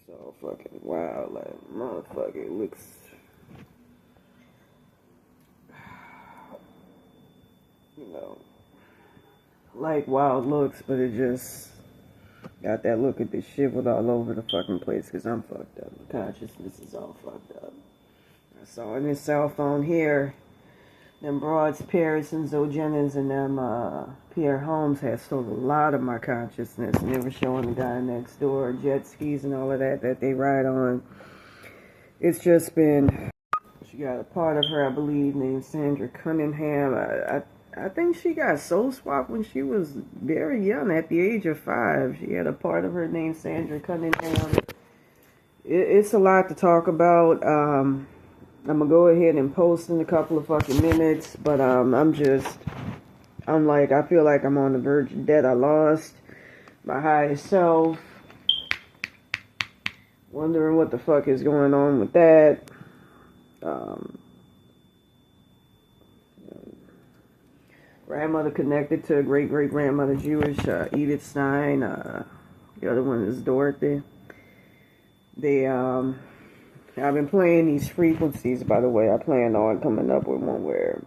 So fucking wild, like motherfucker. It looks like wild looks, but it just got that look at the shivered all over the fucking place because I'm fucked up. The consciousness is all fucked up. I saw on this cell phone here, them broads, Paris and Zoe and them Pierre Holmes had stole a lot of my consciousness, and they were showing the guy next door jet skis and all of that they ride on. It's just been, she got a part of her, I believe, named Sandra Cunningham. I think she got soul swapped when she was very young, at the age of 5. She had a part of her named Sandra Cunningham. It's a lot to talk about. I'm gonna go ahead and post in a couple of fucking minutes, but I feel like I'm on the verge of death. I lost my highest self. Wondering what the fuck is going on with that. Grandmother connected to a great-great-grandmother, Jewish, Edith Stein. The other one is Dorothy. I've been playing these frequencies, by the way. I plan on coming up with one where,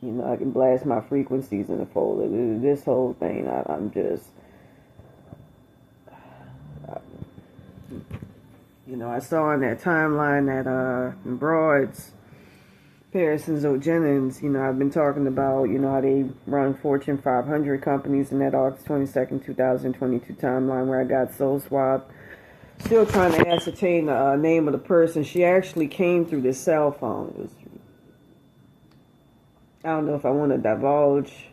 I can blast my frequencies in the folder. This whole thing, I'm just, I saw on that timeline that broads, Paris and Zoe Jennings, I've been talking about, how they run Fortune 500 companies in that August 22nd, 2022 timeline where I got soul swapped. Still trying to ascertain the name of the person. She actually came through this cell phone. I don't know if I want to divulge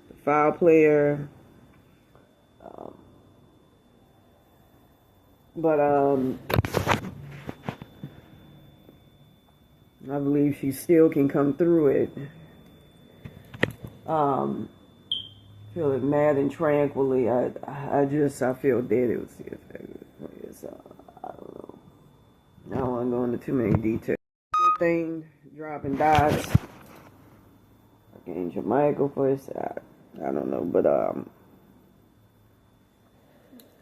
the file player. But I believe she still can come through it. Feeling mad and tranquilly. I feel dead. It was I don't know. I don't want to go into too many details. Thing, dropping dots. Like Angel Michael first. I don't know, but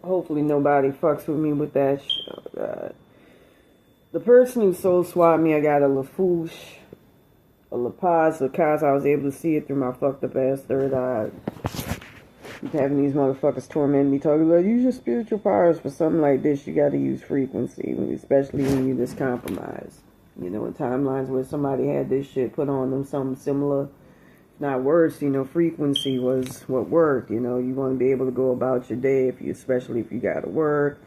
hopefully nobody fucks with me with that. The person who soul swapped me, I got a Lafouche, a La Paz, because I was able to see it through my fucked up ass third eye. Having these motherfuckers torment me, talking about use your spiritual powers for something like this. You got to use frequency, especially when you're this compromised. In timelines where somebody had this shit put on them, something similar, if not worse. Frequency was what worked. You want to be able to go about your day, especially if you got to work.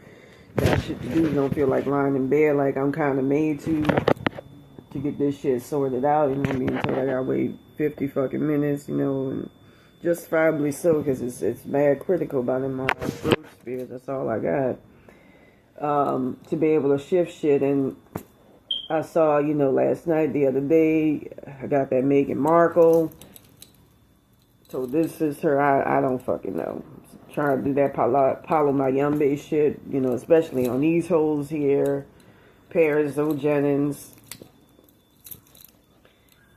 Got shit to do. You don't feel like lying in bed like I'm kind of made to get this shit sorted out. Until I gotta wait 50 fucking minutes. And justifiably so, because it's mad critical about in my throat spirit. That's all I got. To be able to shift shit. And I saw, last night, the other day, I got that Meghan Markle. So this is her. I don't fucking know. Trying to do that Paulo Mayumbe shit, especially on these hoes here. Paris, Zoe Jennings.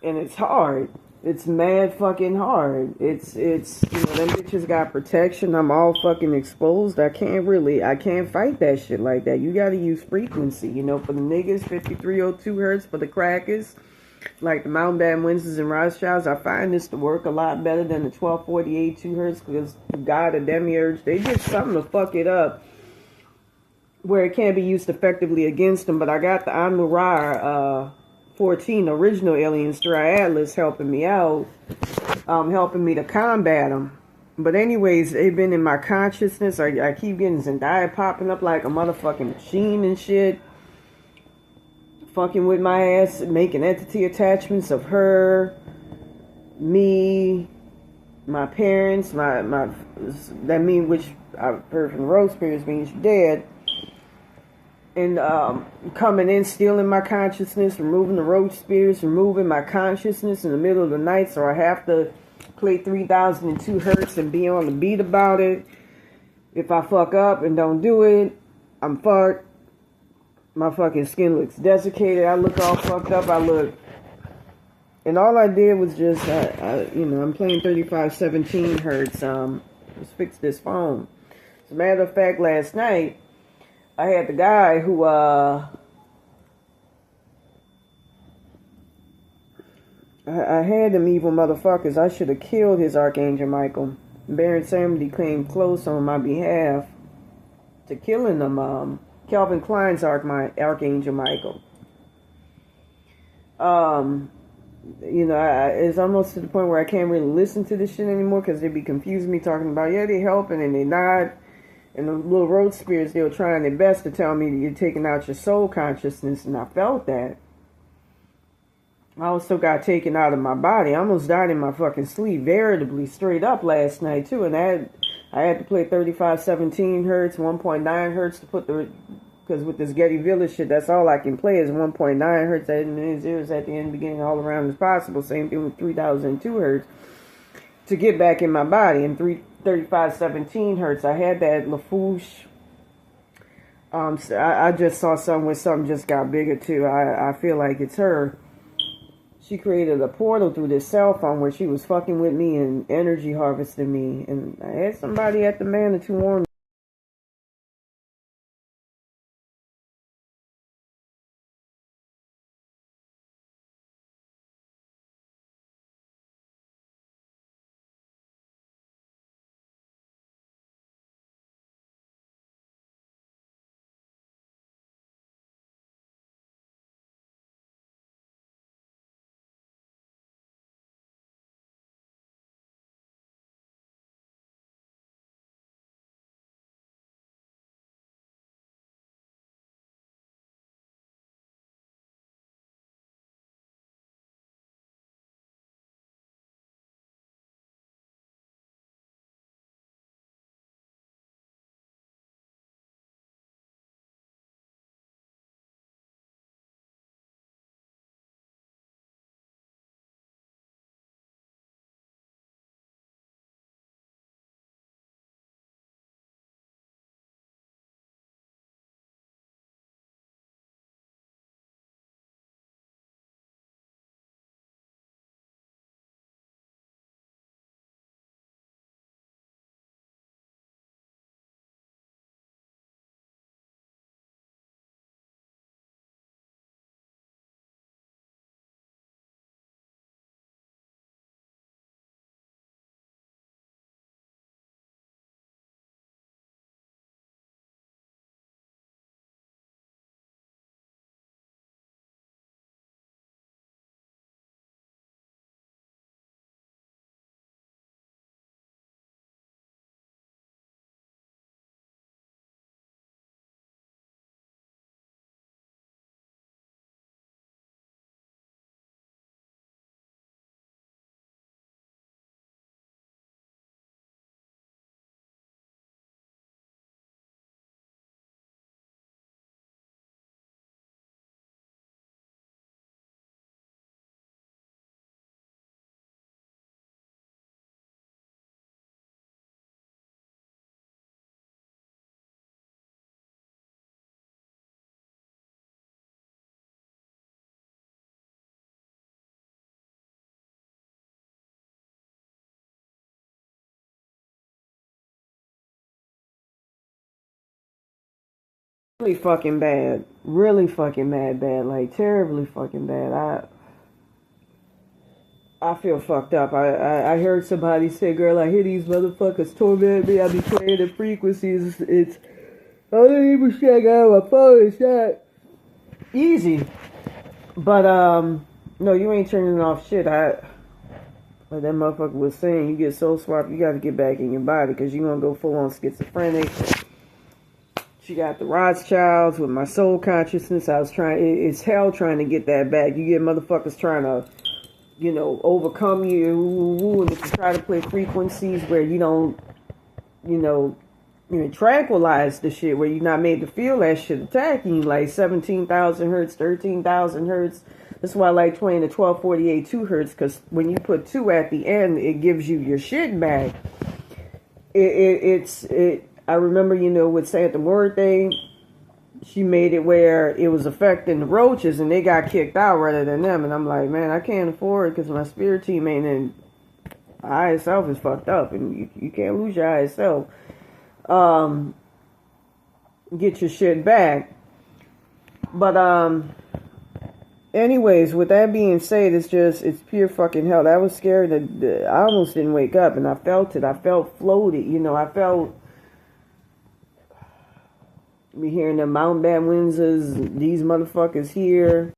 And it's hard. It's mad fucking hard. It's them bitches got protection. I'm all fucking exposed. I can't fight that shit like that. You gotta use frequency, for the niggas, 5302 hertz for the crackers. Like the Mountbatten, Windsors, and Rothschilds, I find this to work a lot better than the 1248 2 hertz because God, the demiurge, they did something to fuck it up where it can't be used effectively against them. But I got the Anmurar 14 original alien Atlas helping me out, helping me to combat them. But anyways, they've been in my consciousness. I keep getting Zendaya popping up like a motherfucking machine and shit. Fucking with my ass, making entity attachments of her, me, my parents, that mean, which I've heard from the Rothschilds means you're dead. And coming in, stealing my consciousness, removing the roach spirits, removing my consciousness in the middle of the night, so I have to play 3002 hertz and be on the beat about it. If I fuck up and don't do it, I'm fucked. My fucking skin looks desiccated. I look all fucked up. And all I did was just, I'm playing 3517 hertz. Let's fix this phone. As a matter of fact, last night, I had the guy who, I had them evil motherfuckers. I should have killed his Archangel Michael. Baron Samedi claimed close on my behalf to killing them. Calvin Klein's Archangel Michael. It's almost to the point where I can't really listen to this shit anymore because they'd be confusing me talking about, yeah, they helping and they not. And the little road spirits, they were trying their best to tell me that you're taking out your soul consciousness, and I felt that. I also got taken out of my body. I almost died in my fucking sleep, veritably, straight up last night, too. And I had to play 3517 hertz, 1.9 hertz to put the... Because with this Getty Village shit, that's all I can play is 1.9 hertz and zeros at the end, beginning, all around as possible. Same thing with 3002 hertz. To get back in my body. And 3517 hertz, I had that Lafouche. I just saw something where something just got bigger, too. I feel like it's her. She created a portal through this cell phone where she was fucking with me and energy harvesting me. And I had somebody at the Manor to warn me. Really fucking bad. Really fucking bad. Like, terribly fucking bad. I feel fucked up. I heard somebody say, girl, I hear these motherfuckers torment me. I be playing the frequencies. I don't even check out my phone. It's not easy. But, no, you ain't turning off shit. Like that motherfucker was saying, you get soul swapped, you gotta get back in your body because you're gonna go full on schizophrenic. She got the Rothschilds with my soul consciousness. It's hell trying to get that back. You get motherfuckers trying to, overcome you, and if you try to play frequencies where you don't, tranquilize the shit, where you're not made to feel that shit attacking you, like 17,000 hertz, 13,000 hertz. That's why I like playing the 1248 2 hertz, because when you put 2 at the end, it gives you your shit back. I remember, with Santa Word thing, she made it where it was affecting the roaches and they got kicked out rather than them. And I'm like, man, I can't afford it because my spirit team ain't in. I itself is fucked up and you can't lose your I itself. get your shit back. But anyways, with that being said, it's pure fucking hell. I was scared that I almost didn't wake up, and I felt it. I felt floated, I felt me hearing the Mountbatten Windsors, these motherfuckers here.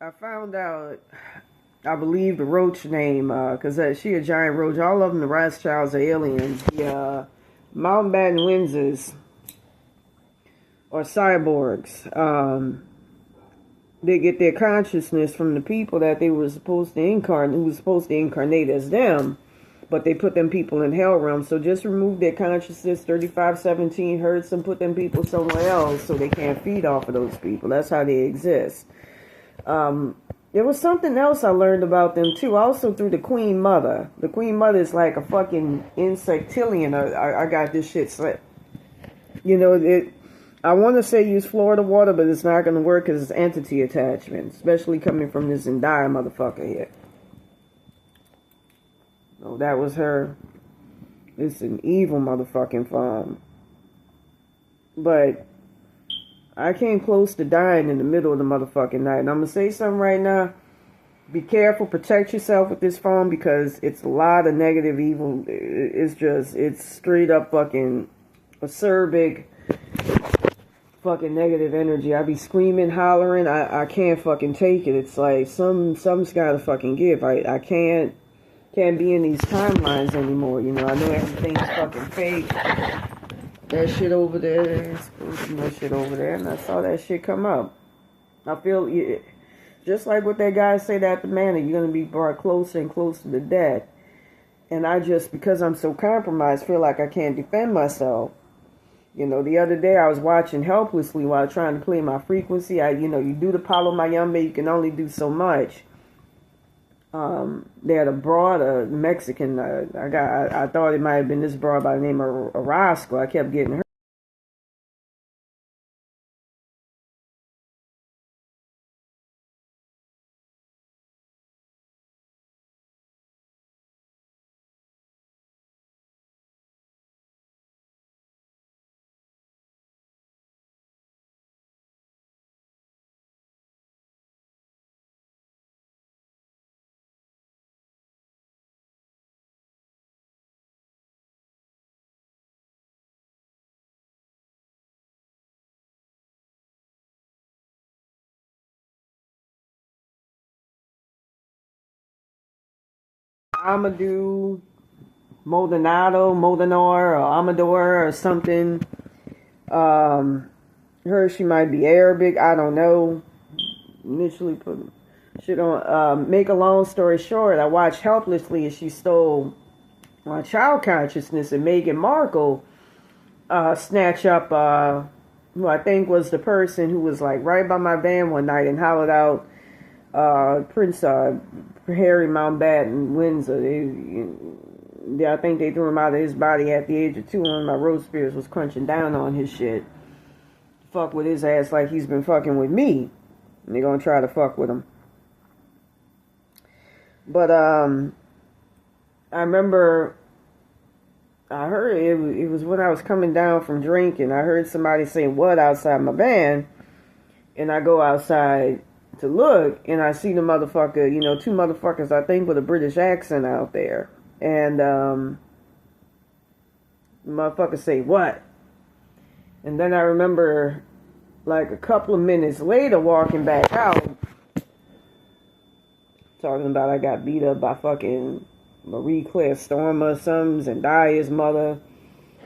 I found out, I believe the roach name, because she a giant roach. All of them, the Rothschilds, are aliens. The Mountbatten Windsors are cyborgs. They get their consciousness from the people that they were supposed to incarnate, who was supposed to incarnate as them, but they put them people in hell realm. So just remove their consciousness, 3517 hertz, and put them people somewhere else so they can't feed off of those people. That's how they exist. There was something else I learned about them too, also through the Queen Mother. The Queen Mother is like a fucking insectillion. I got this shit slipped. I want to say use Florida water, but it's not going to work because it's entity attachment, especially coming from this Zendaya motherfucker here. Oh, that was her. It's an evil motherfucking farm. But I came close to dying in the middle of the motherfucking night. And I'm going to say something right now. Be careful, protect yourself with this phone because it's a lot of negative evil. It's straight up fucking acerbic, fucking negative energy. I be screaming, hollering. I can't fucking take it. It's like something's gotta fucking give. I can't be in these timelines anymore. I know everything's fucking fake. That shit over there, that shit over there, and I saw that shit come up. I feel just like what that guy said at the manor, you're gonna be brought closer and closer to death. And I just, because I'm so compromised, feel like I can't defend myself. The other day I was watching helplessly while trying to play my frequency. You do the Palo Mayombe, you can only do so much. They had a broad, a Mexican. I thought it might have been this broad by the name of Orozco. I kept getting her. Amadou, Moldonado, or Amador, or something. Her, she might be Arabic. I don't know. Initially put shit on. Make a long story short, I watched helplessly as she stole my child consciousness, and Meghan Markle snatch up who I think was the person who was like right by my van one night and hollered out Prince Harry Mountbatten Windsor. I think they threw him out of his body at the age of 2, and my road spirits was crunching down on his shit. Fuck with his ass like he's been fucking with me. And they're gonna try to fuck with him. But I remember I heard it was when I was coming down from drinking. I heard somebody say what outside my van, and I go outside to look, and I see the motherfucker, 2 motherfuckers I think with a British accent out there. And the motherfucker say what? And then I remember like a couple of minutes later walking back out talking about I got beat up by fucking Marie Claire Stormer, some Zendaya's mother.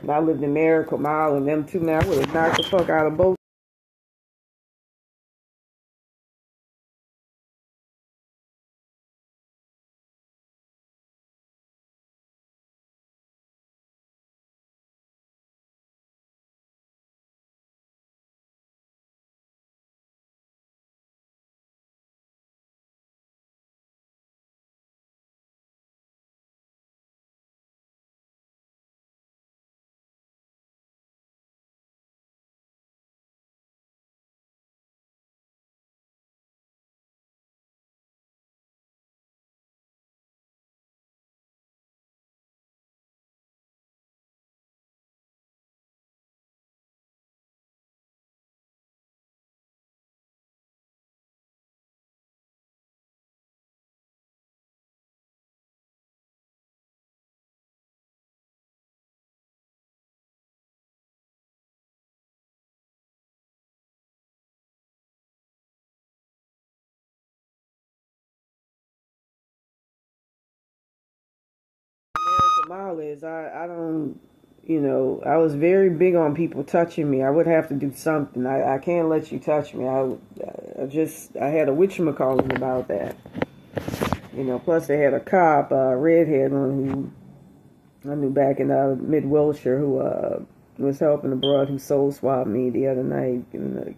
And I lived in Miracle Mile, and them two, man, I would have knocked the fuck out of both. Mile is I don't I was very big on people touching me. I would have to do something. I can't let you touch me. I had a witchamacallit about that. Plus they had a cop, redhead one who I knew back in mid Wilshire who was helping a broad who soul swapped me the other night in the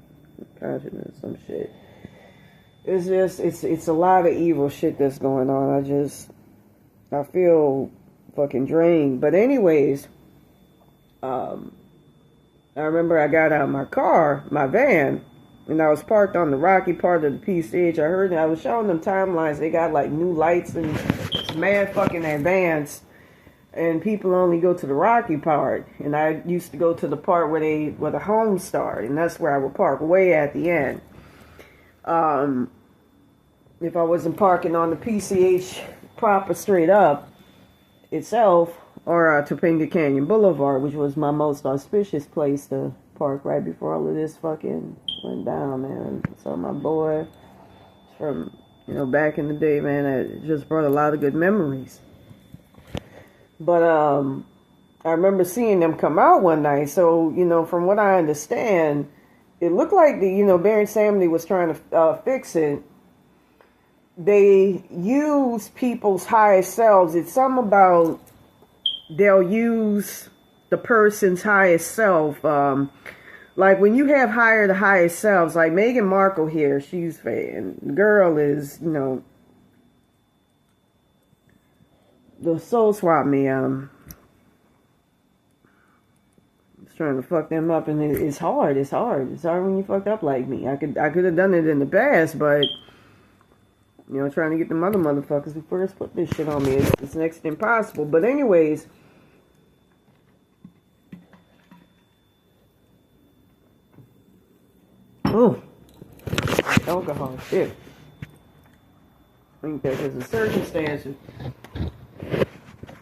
consciousness some shit. It's just it's a lot of evil shit that's going on. I feel fucking drained. But anyways, I remember I got out of my car, my van, and I was parked on the rocky part of the PCH. I was showing them timelines. They got like new lights and it's mad fucking advanced. And people only go to the rocky part. And I used to go to the part where the homes start, and that's where I would park way at the end. If I wasn't parking on the PCH proper straight up itself, or Topanga Canyon Boulevard, which was my most auspicious place to park right before all of this fucking went down, man. So my boy from, back in the day, man, it just brought a lot of good memories. But I remember seeing them come out one night. So, from what I understand, it looked like Barry Samedi was trying to fix it. They use people's higher selves. It's something about they'll use the person's highest self. Like when you have the highest selves, like Meghan Markle here, she's and the girl is, the soul swap me. Trying to fuck them up, and it's hard. It's hard when you fucked up like me. I could have done it in the past, but trying to get them other motherfuckers who first put this shit on me is next to impossible. But anyways, oh, alcohol, shit. I think that is a circumstances.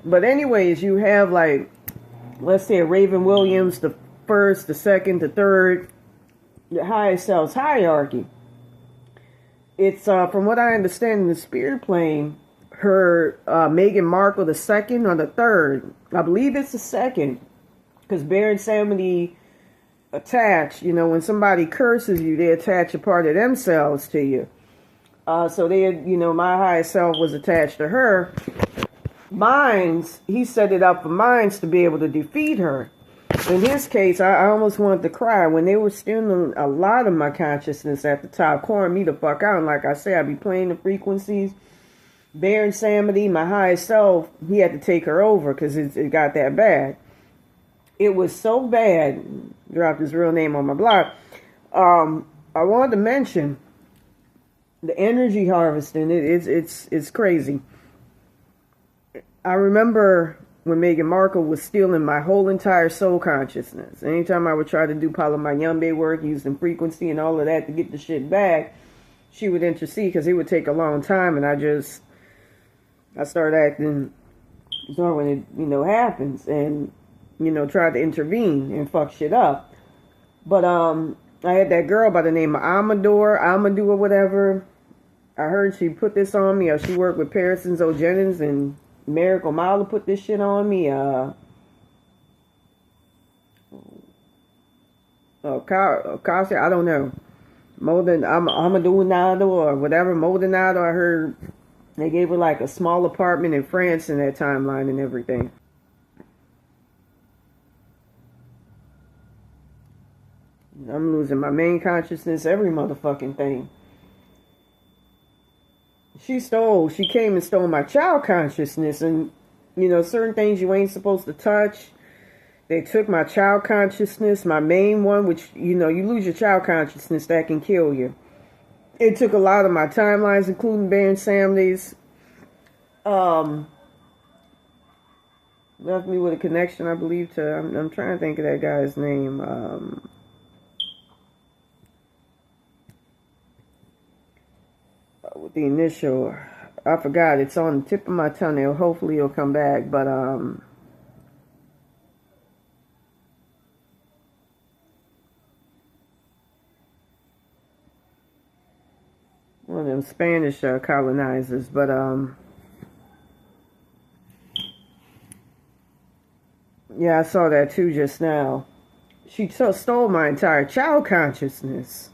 But anyways, you have like, let's say a Raven Williams, the first, the second, the third, the highest selves hierarchy. It's, from what I understand in the spirit plane, her, Meghan Markle, the second or the third. I believe it's the second. Because Baron Samedi attach, when somebody curses you, they attach a part of themselves to you. So they, my highest self was attached to her. Mines, he set it up for Mines to be able to defeat her. In his case, I almost wanted to cry when they were stealing a lot of my consciousness at the top, calling me the fuck out. And like I say, I'd be playing the frequencies. Baron Samedi, my highest self, he had to take her over because it got that bad. It was so bad, dropped his real name on my blog. I wanted to mention the energy harvesting. It's crazy. I remember when Meghan Markle was stealing my whole entire soul consciousness. Anytime I would try to do Palo Mayombe work, using frequency and all of that to get the shit back, she would intercede because it would take a long time. And I started acting when it, happens and, tried to intervene and fuck shit up. But, I had that girl by the name of Amadou or whatever. I heard she put this on me, or she worked with Paris and Zoe Jennings and Miracle Mala put this shit on me. Kasi, I don't know. Amadou or whatever, Moldonado. I heard they gave her like a small apartment in France in that timeline and everything. I'm losing my main consciousness, every motherfucking thing. She came and stole my child consciousness, and, certain things you ain't supposed to touch. They took my child consciousness, my main one, which, you lose your child consciousness, that can kill you. It took a lot of my timelines, including Baron Samedi's. Left me with a connection, I believe, to, I'm trying to think of that guy's name. With the initial, I forgot, it's on the tip of my tongue. Hopefully it'll come back, but one of them Spanish colonizers, but yeah, I saw that too just now. She stole my entire child consciousness.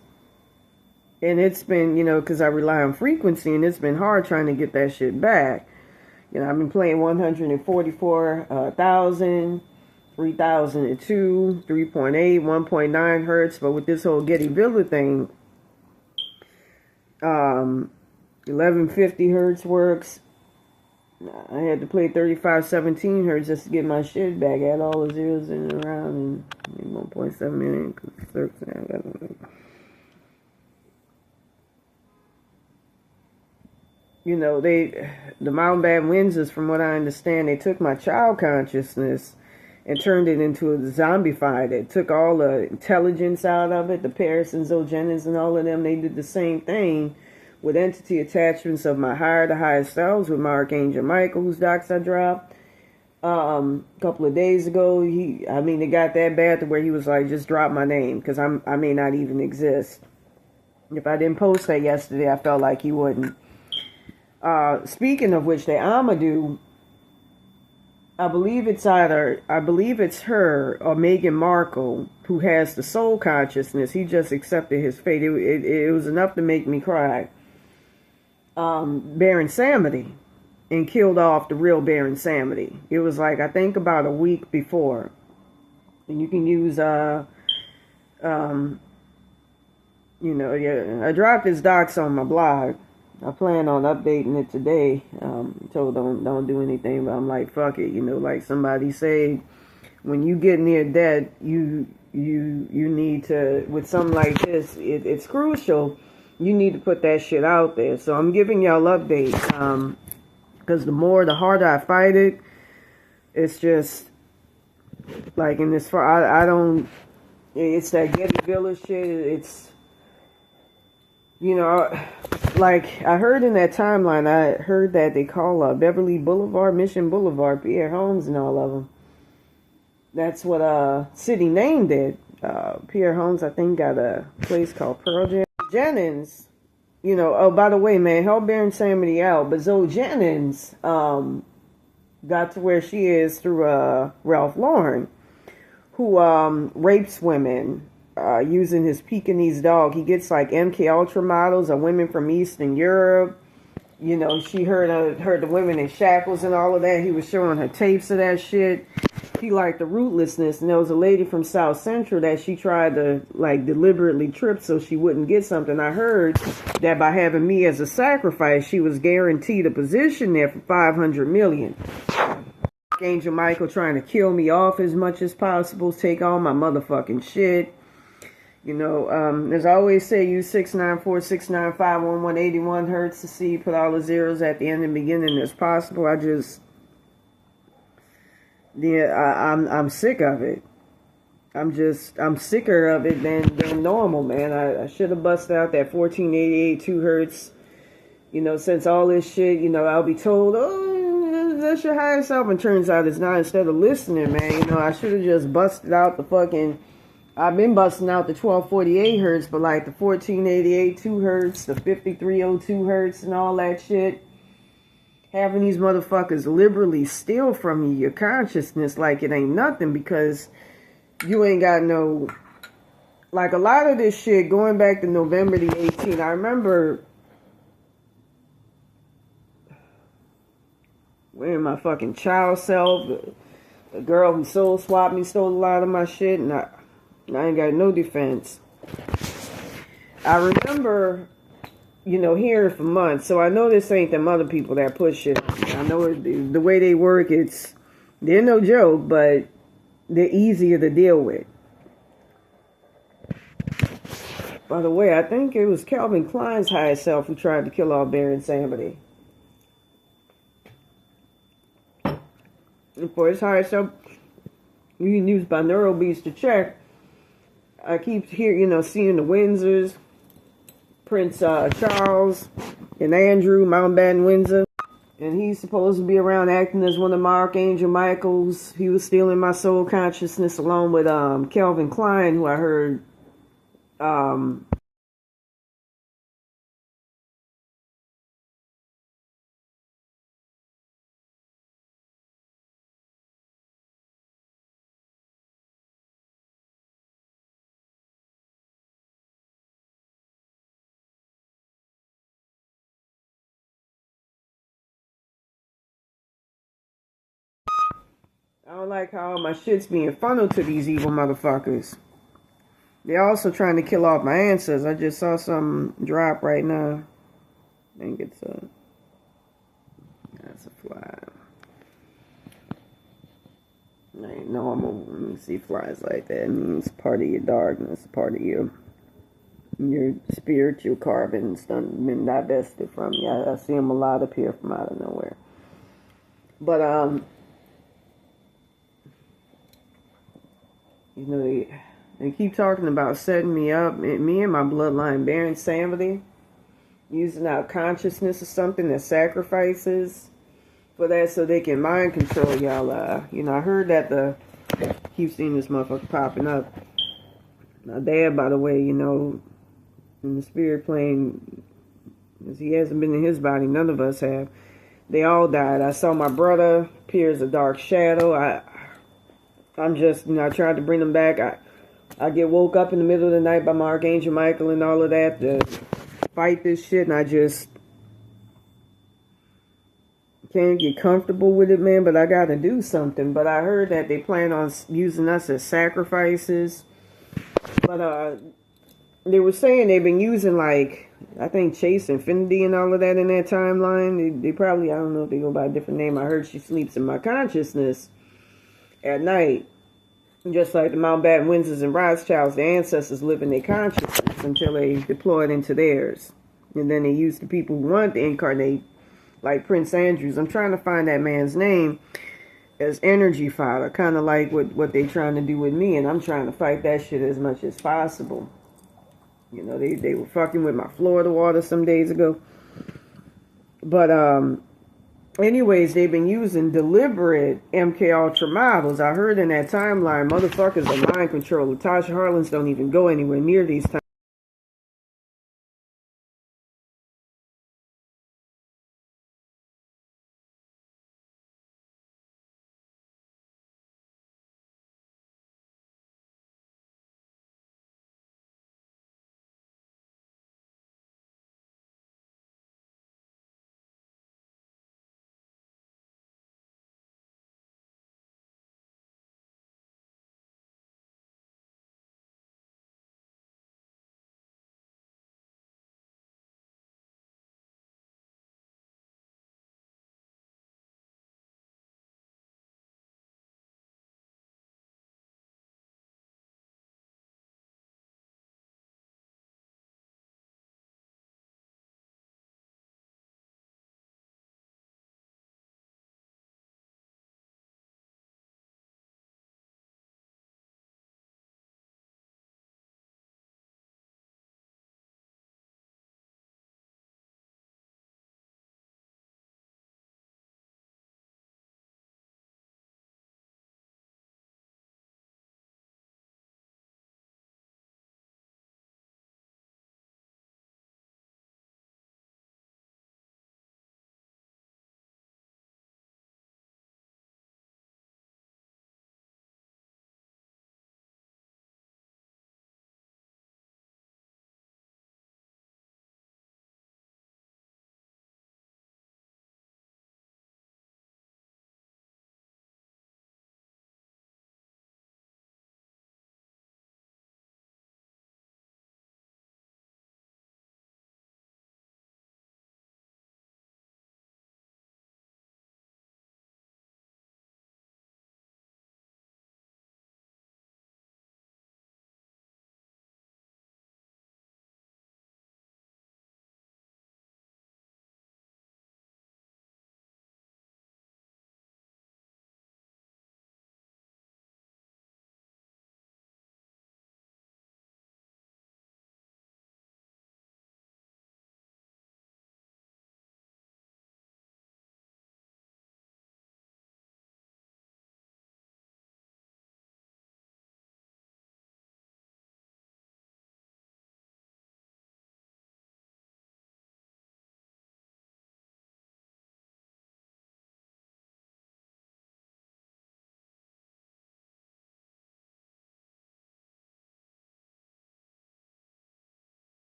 And it's been, because I rely on frequency, and it's been hard trying to get that shit back. I've been playing 144,000, 3,002, 3.8, 1.9 hertz. But with this whole Getty Villa thing, 1150 hertz works. I had to play 3517 hertz just to get my shit back. Add all the zeros in and around, and 1.7 million. The Mountbatten Windsors, from what I understand, they took my child consciousness and turned it into a zombified. It took all the intelligence out of it. The Paris and Zoe Jennings and all of them, they did the same thing with entity attachments of my higher to highest selves with my Archangel Michael, whose docs I dropped. A couple of days ago, it got that bad to where he was like, just drop my name, because I may not even exist. If I didn't post that yesterday, I felt like he wouldn't. Speaking of which, the Amadou, I believe it's her or Meghan Markle who has the soul consciousness. He just accepted his fate. It was enough to make me cry. Baron Samedi, and killed off the real Baron Samedi. It was like, I think about a week before. And you can use, I dropped his docs on my blog. I plan on updating it today. Told don't do anything, but I'm like, fuck it. Like somebody say, when you get near death, you need to, with something like this, it's crucial. You need to put that shit out there. So I'm giving y'all updates. Because the harder I fight it, it's just like in this far. I don't. It's that Getty Village shit. It's like I heard in that timeline. I heard that they call Beverly Boulevard, Mission Boulevard, Pierre Holmes, and all of them. That's what city named it. Pierre Holmes, I think, got a place called Pearl Jam. Jennings. Oh, by the way, man, hell bearing Samedi out, but Zoe Jennings got to where she is through Ralph Lauren, who rapes women using his Pekingese dog. He gets like MK Ultra models or women from Eastern Europe. She heard the women in shackles and all of that. He was showing her tapes of that shit. He liked the rootlessness, and there was a lady from South Central that she tried to like deliberately trip so she wouldn't get something. I heard that by having me as a sacrifice, she was guaranteed a position there for $500 million. Angel Michael trying to kill me off as much as possible, take all my motherfucking shit. As I always say, use 694, 695, 1181 hertz to see, put all the zeros at the end and beginning as possible. I'm sick of it. I'm sicker of it than normal, man. I should have busted out that 1488 2 hertz. Since all this shit, I'll be told, oh, that's your higher self, and turns out it's not. Instead of listening, man, I should have just busted out the fucking. I've been busting out the 1248 hertz, but like the 1488 2 hertz, the 5302 hertz, and all that shit. Having these motherfuckers liberally steal from you your consciousness like it ain't nothing, because you ain't got no, like a lot of this shit going back to November the 18th. I remember when my fucking child self, the girl who soul swapped me, stole a lot of my shit, and I ain't got no defense. I remember hearing for months, so I know this ain't them other people that push it. I know the way they work, they're no joke, but they're easier to deal with. By the way, I think it was Calvin Klein's higher self who tried to kill off Baron Samedi. And for his higher self, you can use binaural beats to check. I keep hearing, seeing the Windsors, Prince Charles and Andrew, Mountbatten Windsor. And he's supposed to be around acting as one of my Archangel Michaels. He was stealing my soul consciousness along with Calvin Klein, who I heard I don't like how my shit's being funneled to these evil motherfuckers. They're also trying to kill off my ancestors. I just saw some drop right now. I think that's a fly. Ain't normal when you see flies like that. It means part of your darkness, part of your spiritual carbon's been divested from you. I see them a lot appear from out of nowhere. But they keep talking about setting me up, me and my bloodline bearing Samedi, using our consciousness or something that sacrifices for that so they can mind control y'all. I heard that keep seeing this motherfucker popping up. My dad, by the way, in the spirit plane, as he hasn't been in his body, none of us have. They all died. I saw my brother appear as a dark shadow. I'm just, I tried to bring them back. I get woke up in the middle of the night by my Archangel Michael and all of that to fight this shit, and I just can't get comfortable with it, man, but I gotta do something. But I heard that they plan on using us as sacrifices. But they were saying they've been using, like, I think Chase Infinity and all of that in that timeline. They probably, I don't know if they go by a different name. I heard she sleeps in my consciousness at night. Just like the Mountbatten Windsors and Rothschilds, the ancestors live in their consciousness until they deploy it into theirs. And then they use the people who want to incarnate, like Prince Andrews. I'm trying to find that man's name, as energy fodder, kind of like what they're trying to do with me, and I'm trying to fight that shit as much as possible. You know, they were fucking with my Florida water some days ago. But, anyways, they've been using deliberate MK Ultra models. I heard in that timeline, motherfuckers are mind controlled. Tasha Harlins don't even go anywhere near these times.